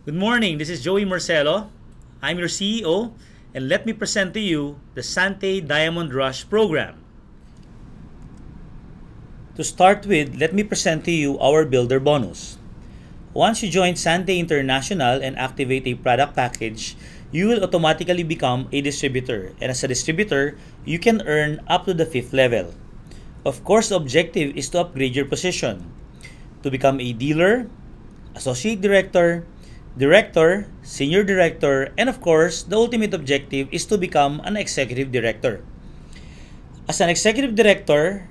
Good morning, this is Joey Marcelo. I'm your CEO, and let me present to you the Sante Diamond Rush program. To start with, let me present to you our builder bonus. Once you join Sante International and activate a product package, you will automatically become a distributor, and as a distributor, you can earn up to the 5th level. Of course, the objective is to upgrade your position to become a dealer, associate director, director, senior director, and of course, the ultimate objective is to become an executive director. As an executive director,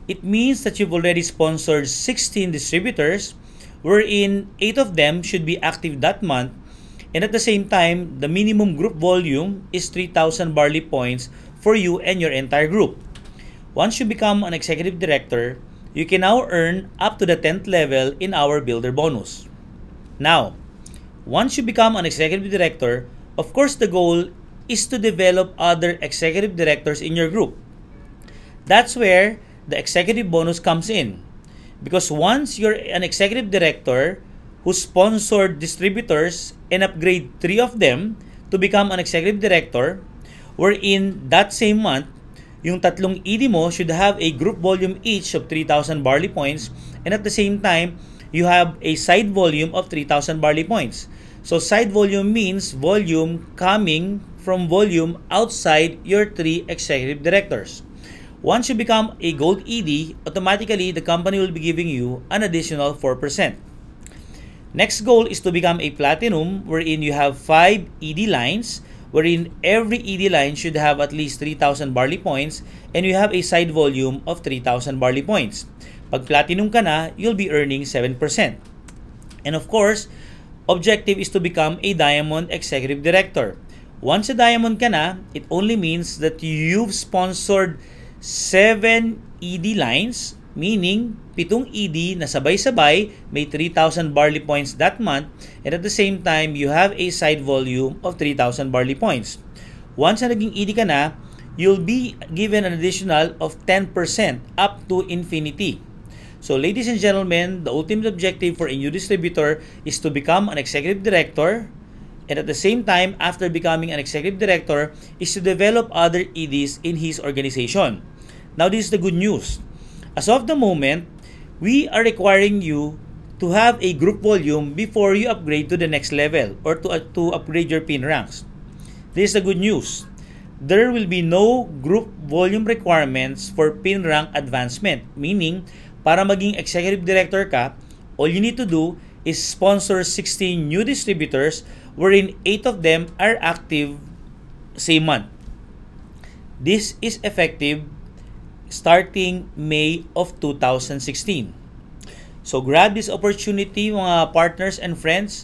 it means that you've already sponsored 16 distributors, wherein 8 of them should be active that month, and at the same time, the minimum group volume is 3,000 barley points for you and your entire group. Once you become an executive director, you can now earn up to the 10th level in our builder bonus. Now, once you become an executive director, of course the goal is to develop other executive directors in your group. That's where the executive bonus comes in. Because once you're an executive director who sponsored distributors and upgrade 3 of them to become an executive director, wherein that same month, yung tatlong ED mo should have a group volume each of 3,000 barley points, and at the same time, you have a side volume of 3,000 barley points. So side volume means volume coming from volume outside your 3 executive directors. Once you become a gold ED, automatically the company will be giving you an additional 4%. Next goal is to become a platinum, wherein you have 5 ED lines, wherein every ED line should have at least 3,000 barley points, and you have a side volume of 3,000 barley points. Pag platinum ka na, you'll be earning 7%. And of course, objective is to become a diamond executive director. Once a diamond ka na, it only means that you've sponsored 7 ED lines, meaning 7 ED na sabay-sabay may 3,000 barley points that month, and at the same time, you have a side volume of 3,000 barley points. Once na naging ED ka na, you'll be given an additional of 10% up to infinity. So ladies and gentlemen, the ultimate objective for a new distributor is to become an executive director, and at the same time, after becoming an executive director, is to develop other EDs in his organization. Now this is the good news. As of the moment, we are requiring you to have a group volume before you upgrade to the next level or to upgrade your pin ranks. This is the good news. There will be no group volume requirements for pin rank advancement, meaning para maging executive director ka, all you need to do is sponsor 16 new distributors, wherein 8 of them are active same month. This is effective starting May of 2016. So grab this opportunity, mga partners and friends.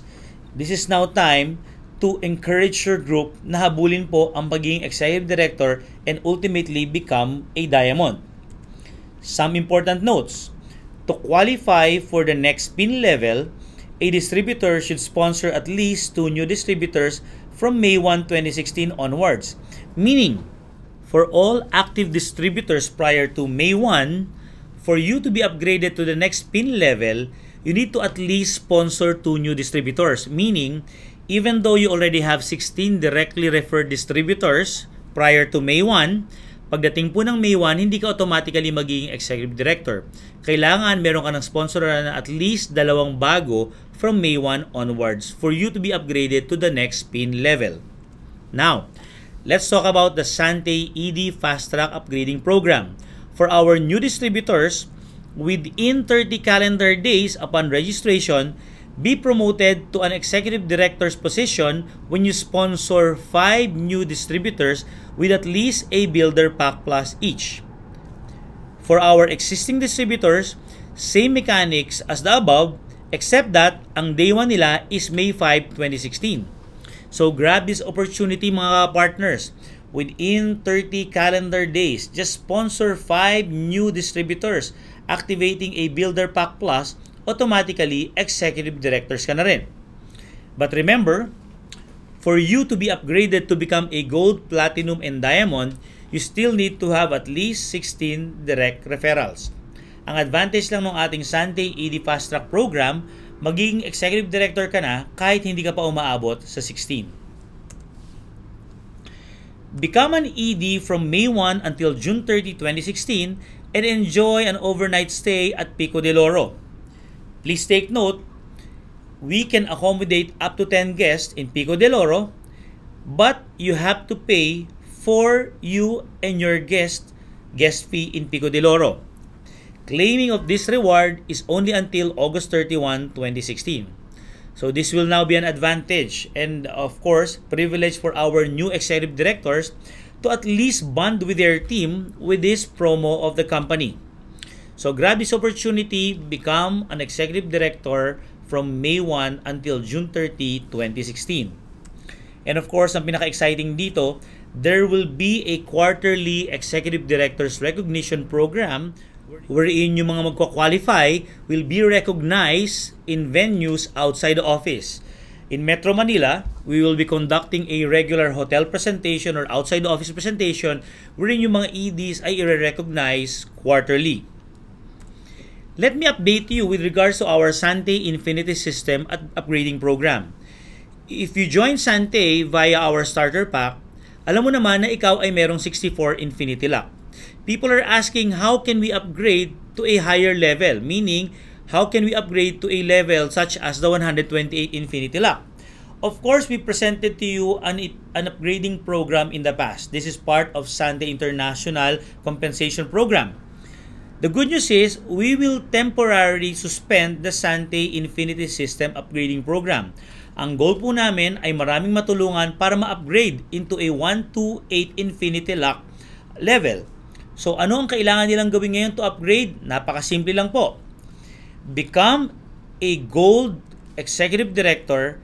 This is now time to encourage your group na habulin po ang pagiging executive director and ultimately become a diamond. Some important notes. To qualify for the next pin level, a distributor should sponsor at least 2 new distributors from May 1, 2016 onwards. Meaning, for all active distributors prior to May 1, for you to be upgraded to the next pin level, you need to at least sponsor 2 new distributors. Meaning, even though you already have 16 directly referred distributors prior to May 1, pagdating po ng May 1, hindi ka automatically magiging executive director. Kailangan meron ka ng sponsor na at least 2 bago from May 1 onwards for you to be upgraded to the next pin level. Now, let's talk about the Sante ED Fast Track Upgrading Program. For our new distributors, within 30 calendar days upon registration, be promoted to an executive director's position when you sponsor 5 new distributors with at least a builder pack plus each. For our existing distributors, same mechanics as the above, except that ang day 1 nila is May 5, 2016. So grab this opportunity, mga partners. Within 30 calendar days, just sponsor 5 new distributors, activating a builder pack plus, automatically executive directors ka na rin. But remember, for you to be upgraded to become a gold, platinum, and diamond, you still need to have at least 16 direct referrals. Ang advantage lang ng ating Sante ED Fast Track program, magiging executive director ka na kahit hindi ka pa umaabot sa 16. Become an ED from May 1 until June 30, 2016 and enjoy an overnight stay at Pico de Oro. Please take note, we can accommodate up to 10 guests in Pico de Oro, but you have to pay for you and your guest fee in Pico de Oro. Claiming of this reward is only until August 31, 2016. So this will now be an advantage and of course privilege for our new executive directors to at least bond with their team with this promo of the company. So grab this opportunity, become an executive director from May 1 until June 30, 2016. And of course, ang pinaka-exciting dito, there will be a quarterly executive directors recognition program wherein yung mga magkwa-qualify will be recognized in venues outside the office. In Metro Manila, we will be conducting a regular hotel presentation or outside the office presentation wherein yung mga EDs ay i-recognize quarterly. Let me update you with regards to our Sante Infinity System at upgrading program. If you join Sante via our starter pack, alam mo naman na ikaw ay merong 64 Infinity Lock. People are asking how can we upgrade to a higher level, meaning how can we upgrade to a level such as the 128 Infinity Lock. Of course, we presented to you an upgrading program in the past. This is part of Sante International Compensation Program. The good news is we will temporarily suspend the Sante Infinity System upgrading program. Ang goal po namin ay maraming matulungan para ma-upgrade into a 128 Infinity Lock level. So ano ang kailangan nilang gawin ngayon to upgrade? Napakasimple lang po. Become a Gold Executive Director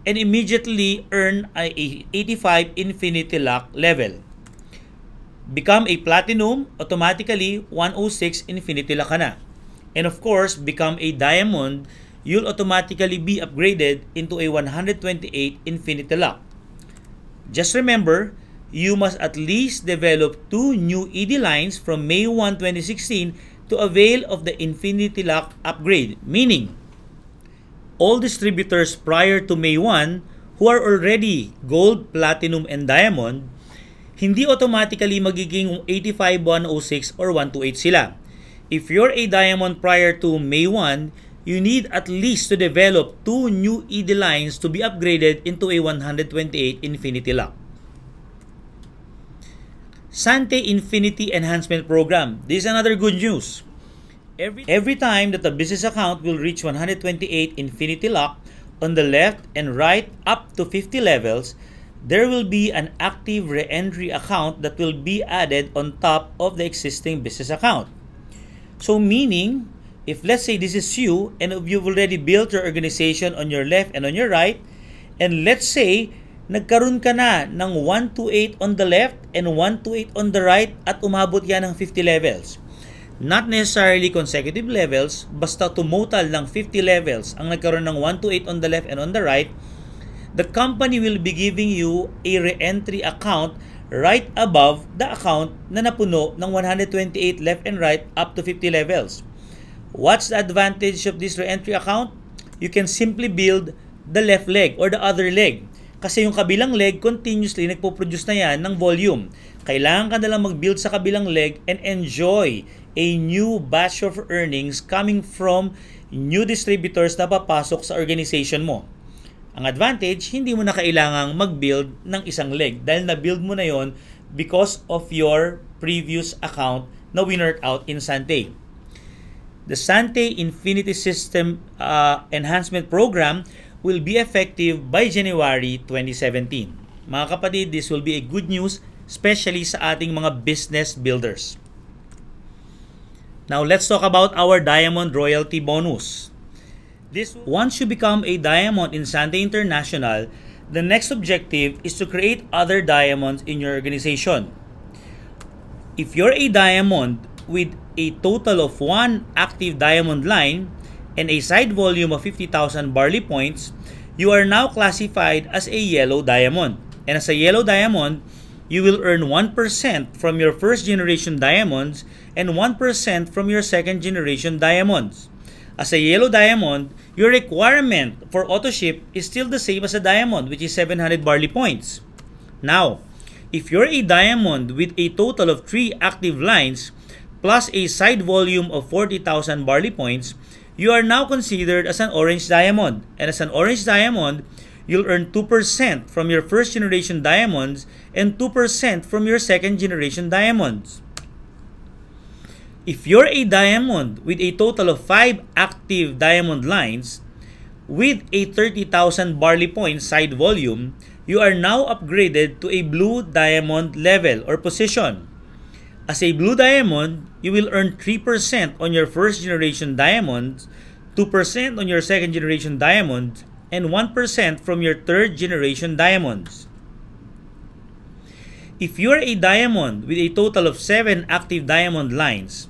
and immediately earn a 85 Infinity Lock level. Become a Platinum, automatically 106 Infinity Lock ka na. And of course, become a Diamond, you'll automatically be upgraded into a 128 Infinity Lock. Just remember, you must at least develop 2 new ED lines from May 1, 2016 to avail of the Infinity Lock upgrade. Meaning, all distributors prior to May 1 who are already Gold, Platinum, and Diamond, hindi automatically magiging 85, 106, or 128 sila. If you're a Diamond prior to May 1, you need at least to develop 2 new ED lines to be upgraded into a 128 Infinity Lock. Sante Infinity Enhancement Program. This is another good news. Every time that the business account will reach 128 Infinity Lock on the left and right up to 50 levels, there will be an active re-entry account that will be added on top of the existing business account. So meaning, if let's say this is you and you've already built your organization on your left and on your right, and let's say nagkaroon ka na ng 128 on the left and 128 on the right at umabot yan ng 50 levels. Not necessarily consecutive levels, basta total ng 50 levels ang nagkaroon ng 128 on the left and on the right, the company will be giving you a re-entry account right above the account na napuno ng 128 left and right up to 50 levels. What's the advantage of this re-entry account? You can simply build the left leg or the other leg. Kasi yung kabilang leg, continuously nagpo-produce na yan ng volume. Kailangan ka na lang mag-build sa kabilang leg and enjoy a new batch of earnings coming from new distributors na papasok sa organization mo. Ang advantage, hindi mo na kailangang mag-build ng isang leg dahil na-build mo na yon because of your previous account na winner out in Sante. The Sante Infinity System Enhancement Program will be effective by January 2017. Mga kapatid, this will be a good news, especially sa ating mga business builders. Now, let's talk about our Diamond Royalty Bonus. Once you become a Diamond in Sante International, the next objective is to create other diamonds in your organization. If you're a Diamond with a total of 1 active diamond line, and a side volume of 50,000 barley points, you are now classified as a yellow diamond. And as a yellow diamond, you will earn 1% from your first generation diamonds and 1% from your second generation diamonds. As a yellow diamond, your requirement for auto ship is still the same as a diamond, which is 700 barley points. Now, if you're a diamond with a total of 3 active lines plus a side volume of 40,000 barley points, you are now considered as an orange diamond. And as an orange diamond, you'll earn 2% from your first generation diamonds and 2% from your second generation diamonds. If you're a diamond with a total of 5 active diamond lines with a 30,000 barley point side volume, you are now upgraded to a blue diamond level or position. As a blue diamond, you will earn 3% on your first generation diamonds, 2% on your second generation diamond, and 1% from your third generation diamonds. If you are a diamond with a total of 7 active diamond lines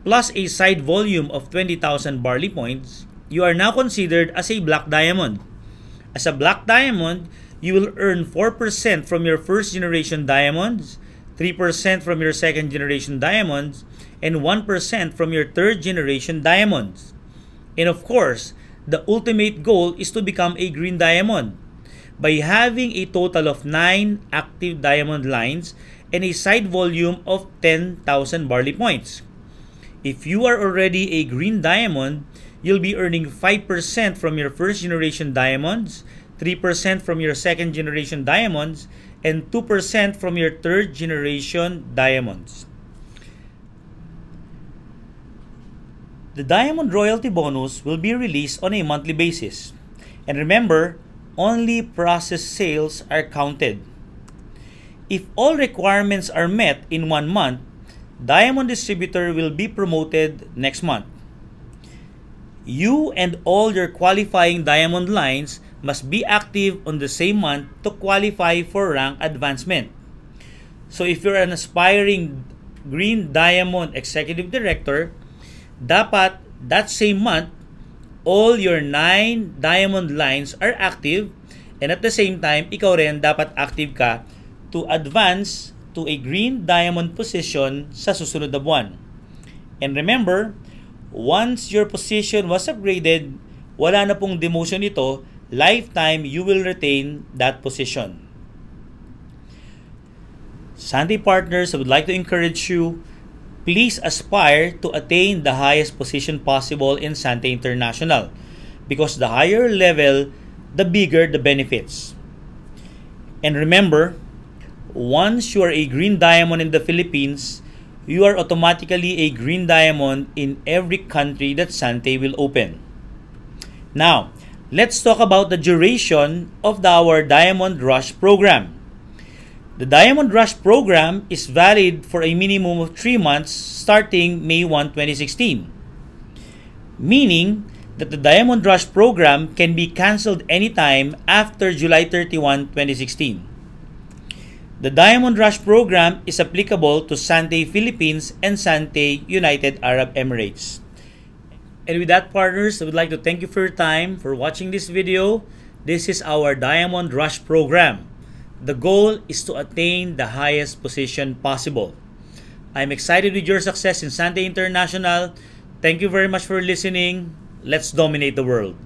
plus a side volume of 20,000 barley points, you are now considered as a black diamond. As a black diamond, you will earn 4% from your first generation diamonds, 3% from your second generation diamonds, and 1% from your third generation diamonds. And of course, the ultimate goal is to become a green diamond by having a total of 9 active diamond lines and a side volume of 10,000 barley points. If you are already a green diamond, you'll be earning 5% from your first generation diamonds, 3% from your second generation diamonds, and 2% from your third generation diamonds. The Diamond Royalty Bonus will be released on a monthly basis. And remember, only processed sales are counted. If all requirements are met in 1 month, Diamond Distributor will be promoted next month. You and all your qualifying diamond lines must be active on the same month to qualify for rank advancement. So if you're an aspiring Green Diamond Executive Director, dapat that same month, all your 9 diamond lines are active, and at the same time, ikaw rin dapat active ka to advance to a green diamond position sa susunod na buwan. And remember, once your position was upgraded, wala na pong demotion ito, lifetime you will retain that position. Sante partners, I would like to encourage you, please aspire to attain the highest position possible in Sante International, because the higher level, the bigger the benefits. And remember, once you are a green diamond in the Philippines, you are automatically a green diamond in every country that Sante will open. Now, let's talk about the duration of our Diamond Rush program. The Diamond Rush program is valid for a minimum of 3 months starting May 1, 2016. Meaning that the Diamond Rush program can be cancelled anytime after July 31, 2016. The Diamond Rush program is applicable to Sante Philippines and Sante United Arab Emirates. And with that, partners, I would like to thank you for your time for watching this video. This is our Diamond Rush program. The goal is to attain the highest position possible. I'm excited with your success in Sante International. Thank you very much for listening. Let's dominate the world.